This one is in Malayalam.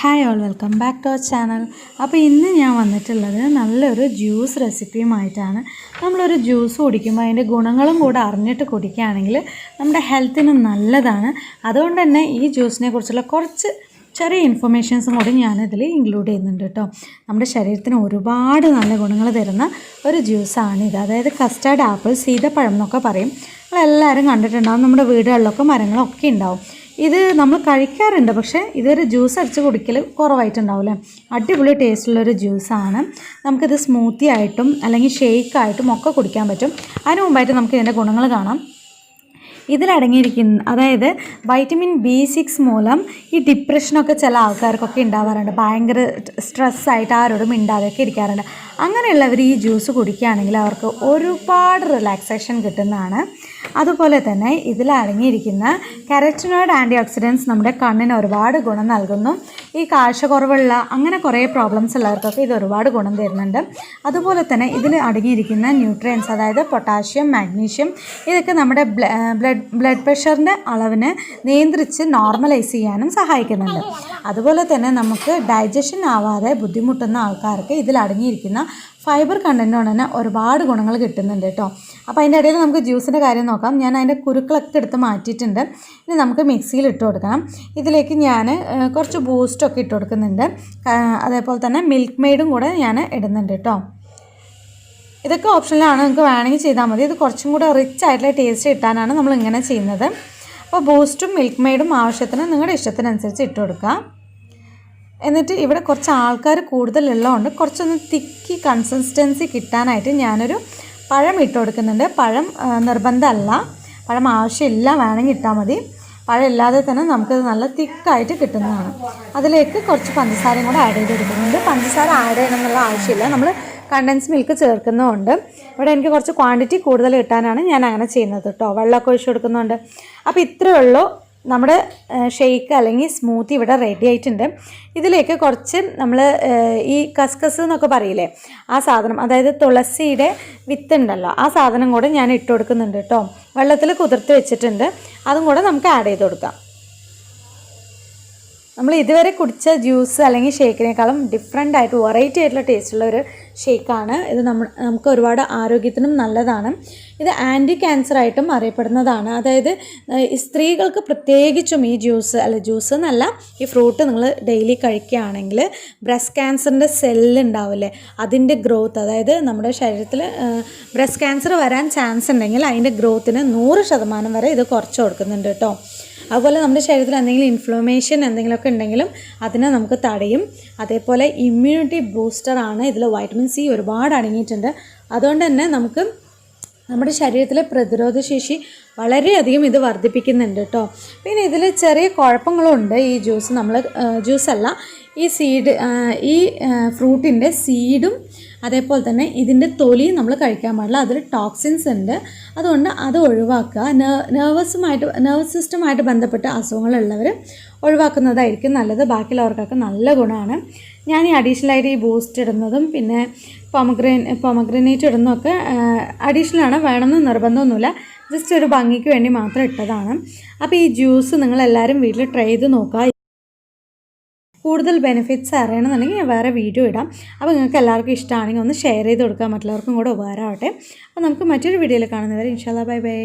Hi all welcome back to our channel. അപ്പോൾ ഇന്ന് ഞാൻ വന്നിട്ടുള്ളത് നല്ലൊരു ജ്യൂസ് റെസിപ്പിയുമായിട്ടാണ്. നമ്മളൊരു ജ്യൂസ് കുടിക്കുമ്പോൾ അതിൻ്റെ ഗുണങ്ങളും കൂടെ അറിഞ്ഞിട്ട് കുടിക്കുകയാണെങ്കിൽ നമ്മുടെ ഹെൽത്തിന് നല്ലതാണ്. അതുകൊണ്ട് തന്നെ ഈ ജ്യൂസിനെ കുറിച്ചുള്ള കുറച്ച് ചെറിയ ഇൻഫർമേഷൻസും കൂടി ഞാനിതിൽ ഇൻക്ലൂഡ് ചെയ്യുന്നുണ്ട് കേട്ടോ. നമ്മുടെ ശരീരത്തിന് ഒരുപാട് നല്ല ഗുണങ്ങൾ തരുന്ന ഒരു ജ്യൂസാണിത്. അതായത് കസ്റ്റാർഡ് ആപ്പിൾ, സീതപ്പഴം എന്നൊക്കെ പറയും. നമ്മളെല്ലാവരും കണ്ടിട്ടുണ്ടാകും, നമ്മുടെ വീടുകളിലൊക്കെ മരങ്ങളൊക്കെ ഉണ്ടാവും. ഇത് നമ്മൾ കഴിക്കാറുണ്ട്, പക്ഷേ ഇതൊരു ജ്യൂസ് അടിച്ച് കുടിക്കൽ കുറവായിട്ടുണ്ടാവില്ലേ. അടിപൊളി ടേസ്റ്റുള്ളൊരു ജ്യൂസാണ്. നമുക്കിത് സ്മൂത്തി ആയിട്ടും അല്ലെങ്കിൽ ഷേക്കായിട്ടും ഒക്കെ കുടിക്കാൻ പറ്റും. അതിന് മുമ്പായിട്ട് നമുക്ക് ഇതിൻ്റെ ഗുണങ്ങൾ കാണാം. ഇതിലടങ്ങിയിരിക്കുന്ന അതായത് വൈറ്റമിൻ B6 മൂലം ഈ ഡിപ്രഷനൊക്കെ ചില ആൾക്കാർക്കൊക്കെ ഉണ്ടാവാറുണ്ട്. ഭയങ്കര സ്ട്രെസ്സായിട്ട് ആരോടും മിണ്ടാതെയൊക്കെ ഇരിക്കാറുണ്ട്. അങ്ങനെയുള്ളവർ ഈ ജ്യൂസ് കുടിക്കുകയാണെങ്കിൽ അവർക്ക് ഒരുപാട് റിലാക്സേഷൻ കിട്ടുന്നതാണ്. അതുപോലെ തന്നെ ഇതിലടങ്ങിയിരിക്കുന്ന കരോറ്റിനോയിഡ് ആൻറ്റി ഓക്സിഡൻസ് നമ്മുടെ കണ്ണിന് ഒരുപാട് ഗുണം നൽകുന്നു. ഈ കാഴ്ചക്കുറവുള്ള അങ്ങനെ കുറേ പ്രോബ്ലംസ് ഉള്ളവർക്കൊക്കെ ഇത് ഒരുപാട് ഗുണം തരുന്നുണ്ട്. അതുപോലെ തന്നെ ഇതിൽ അടങ്ങിയിരിക്കുന്ന ന്യൂട്രിയൻസ്, അതായത് പൊട്ടാഷ്യം, മാഗ്നീഷ്യം, ഇതൊക്കെ നമ്മുടെ ബ്ലഡ് പ്രഷറിൻ്റെ അളവിനെ നിയന്ത്രിച്ച് നോർമലൈസ് ചെയ്യാനും സഹായിക്കുന്നുണ്ട്. അതുപോലെ തന്നെ നമുക്ക് ഡൈജഷൻ ആവാതെ ബുദ്ധിമുട്ടുന്ന ആൾക്കാർക്ക് ഇതിലടങ്ങിയിരിക്കുന്ന ഫൈബർ കണ്ടൻറ്റ് കൊണ്ട് തന്നെ ഒരുപാട് ഗുണങ്ങൾ കിട്ടുന്നുണ്ട് കേട്ടോ. അപ്പോൾ അതിൻ്റെ ഇടയിൽ നമുക്ക് ജ്യൂസിൻ്റെ കാര്യം നോക്കാം. ഞാൻ അതിൻ്റെ കുരുക്കളൊക്കെ എടുത്ത് മാറ്റിയിട്ടുണ്ട്. ഇനി നമുക്ക് മിക്സിയിൽ ഇട്ട് കൊടുക്കണം. ഇതിലേക്ക് ഞാൻ കുറച്ച് ബൂസ്റ്റൊക്കെ ഇട്ട് കൊടുക്കുന്നുണ്ട്. അതേപോലെ തന്നെ മിൽക്ക് മെയ്ഡും കൂടെ ഞാൻ ഇടുന്നുണ്ട് കേട്ടോ. ഇതൊക്കെ ഓപ്ഷനിലാണ്, നിങ്ങൾക്ക് വേണമെങ്കിൽ ചെയ്താൽ മതി. ഇത് കുറച്ചും കൂടെ റിച്ച് ആയിട്ടുള്ള ടേസ്റ്റ് കിട്ടാനാണ് നമ്മൾ ഇങ്ങനെ ചെയ്യുന്നത്. അപ്പോൾ ബൂസ്റ്റും മിൽക്ക് മെയ്ഡും ആവശ്യത്തിന് നിങ്ങളുടെ ഇഷ്ടത്തിനനുസരിച്ച് ഇട്ട് കൊടുക്കുക. എന്നിട്ട് ഇവിടെ കുറച്ച് ആൾക്കാർ കൂടുതലുള്ളതുകൊണ്ട് കുറച്ചൊന്ന് തിക്കി കൺസിസ്റ്റൻസി കിട്ടാനായിട്ട് ഞാനൊരു പഴം ഇട്ട് കൊടുക്കുന്നുണ്ട്. പഴം നിർബന്ധമല്ല, പഴം ആവശ്യമില്ല, വേണമെങ്കിൽ ഇട്ടാൽ മതി. പഴം ഇല്ലാതെ തന്നെ നമുക്കത് നല്ല തിക്കായിട്ട് കിട്ടുന്നതാണ്. അതിലേക്ക് കുറച്ച് പഞ്ചസാരയും കൂടെ ആഡ് ചെയ്ത് കൊടുക്കുന്നുണ്ട്. പഞ്ചസാര ആഡ് ചെയ്യണം എന്നുള്ള ആവശ്യമില്ല, നമ്മൾ കണ്ടൻസ് മിൽക്ക് ചേർക്കുന്നതുകൊണ്ട്. ഇവിടെ എനിക്ക് കുറച്ച് ക്വാണ്ടിറ്റി കൂടുതൽ കിട്ടാനാണ് ഞാൻ അങ്ങനെ ചെയ്യുന്നത് കേട്ടോ. വെള്ളമൊക്കെ ഒഴിച്ച് കൊടുക്കുന്നുണ്ട്. അപ്പോൾ ഇത്രയേ ഉള്ളൂ, നമ്മുടെ ഷേക്ക് അല്ലെങ്കിൽ സ്മൂത്തി ഇവിടെ റെഡി ആയിട്ടുണ്ട്. ഇതിലേക്ക് കുറച്ച് നമ്മൾ ഈ കസ്കസ് എന്നൊക്കെ പറയില്ലേ, ആ സാധനം, അതായത് തുളസിയുടെ വിത്തുണ്ടല്ലോ, ആ സാധനം കൂടെ ഞാൻ ഇട്ട് കൊടുക്കുന്നുണ്ട് കേട്ടോ. വെള്ളത്തിൽ കുതിർത്ത് വെച്ചിട്ടുണ്ട്, അതും കൂടെ നമുക്ക് ആഡ് ചെയ്ത് കൊടുക്കാം. നമ്മൾ ഇതുവരെ കുടിച്ച ജ്യൂസ് അല്ലെങ്കിൽ ഷേക്കിനേക്കാളും ഡിഫറെൻ്റ് ആയിട്ട് വെറൈറ്റി ആയിട്ടുള്ള ടേസ്റ്റുള്ള ഒരു ഷേക്കാണ് ഇത്. നമുക്ക് ഒരുപാട് ആരോഗ്യത്തിനും നല്ലതാണ്. ഇത് ആൻറ്റി ക്യാൻസറായിട്ടും അറിയപ്പെടുന്നതാണ്. അതായത് സ്ത്രീകൾക്ക് പ്രത്യേകിച്ചും ഈ ജ്യൂസ് എന്നല്ല, ഈ ഫ്രൂട്ട് നിങ്ങൾ ഡെയിലി കഴിക്കുകയാണെങ്കിൽ ബ്രസ്റ്റ് ക്യാൻസറിൻ്റെ സെല്ല് ഉണ്ടാവില്ലേ, അതിൻ്റെ ഗ്രോത്ത്, അതായത് നമ്മുടെ ശരീരത്തിൽ ബ്രസ്റ്റ് ക്യാൻസർ വരാൻ ചാൻസ് ഉണ്ടെങ്കിൽ അതിൻ്റെ ഗ്രോത്തിന് 100% വരെ ഇത് കുറച്ച് കൊടുക്കുന്നുണ്ട് കേട്ടോ. അതുപോലെ നമ്മുടെ ശരീരത്തിൽ എന്തെങ്കിലും ഇൻഫ്ലമേഷൻ എന്തെങ്കിലുമൊക്കെ ഉണ്ടെങ്കിലും അതിനെ നമുക്ക് തടയും. അതേപോലെ ഇമ്മ്യൂണിറ്റി ബൂസ്റ്ററാണ്. ഇതിൽ വൈറ്റമിൻ C ഒരുപാട് അടങ്ങിയിട്ടുണ്ട്. അതുകൊണ്ട് തന്നെ നമുക്ക് നമ്മുടെ ശരീരത്തിലെ പ്രതിരോധശേഷി വളരെയധികം ഇത് വർദ്ധിപ്പിക്കുന്നുണ്ട് കേട്ടോ. പിന്നെ ഇതിൽ ചെറിയ കുഴപ്പങ്ങളുണ്ട്. ഈ ജ്യൂസല്ല, ഈ ഫ്രൂട്ടിൻ്റെ സീഡും അതേപോലെ തന്നെ ഇതിൻ്റെ തൊലിയും നമ്മൾ കഴിക്കാൻ പാടില്ല. അതിൽ ടോക്സിൻസ് ഉണ്ട്. അതുകൊണ്ട് അത് ഒഴിവാക്കുക. നെർവസ് സിസ്റ്റമായിട്ട് ബന്ധപ്പെട്ട അസുഖങ്ങളുള്ളവർ ഒഴിവാക്കുന്നതായിരിക്കും നല്ലത്. ബാക്കിയുള്ളവർക്കൊക്കെ നല്ല ഗുണമാണ്. ഞാൻ ഈ അഡീഷണലായിട്ട് ഈ ബൂസ്റ്റ് ഇടുന്നതും പിന്നെ പൊമഗ്രനേറ്റ് ഇടുന്നതൊക്കെ അഡീഷണലാണ്, വേണമെന്ന് നിർബന്ധമൊന്നുമില്ല. ജസ്റ്റ് ഒരു ഭംഗിക്ക് വേണ്ടി മാത്രം ഇട്ടതാണ്. അപ്പോൾ ഈ ജ്യൂസ് നിങ്ങളെല്ലാവരും വീട്ടിൽ ട്രൈ ചെയ്ത് നോക്കുക. കൂടുതൽ ബെനിഫിറ്റ്സ് അറിയണമെന്നുണ്ടെങ്കിൽ ഞാൻ വേറെ വീഡിയോ ഇടാം. അപ്പോൾ നിങ്ങൾക്ക് എല്ലാവർക്കും ഇഷ്ടമാണെങ്കിൽ ഒന്ന് ഷെയർ ചെയ്ത് കൊടുക്കുക, മറ്റുള്ളവർക്കും കൂടെ ഉപകാരമാവട്ടെ. അപ്പോൾ നമുക്ക് മറ്റൊരു വീഡിയോയിൽ കാണുന്നവരെ ഇൻഷാല്ലാ, ബൈ ബൈ.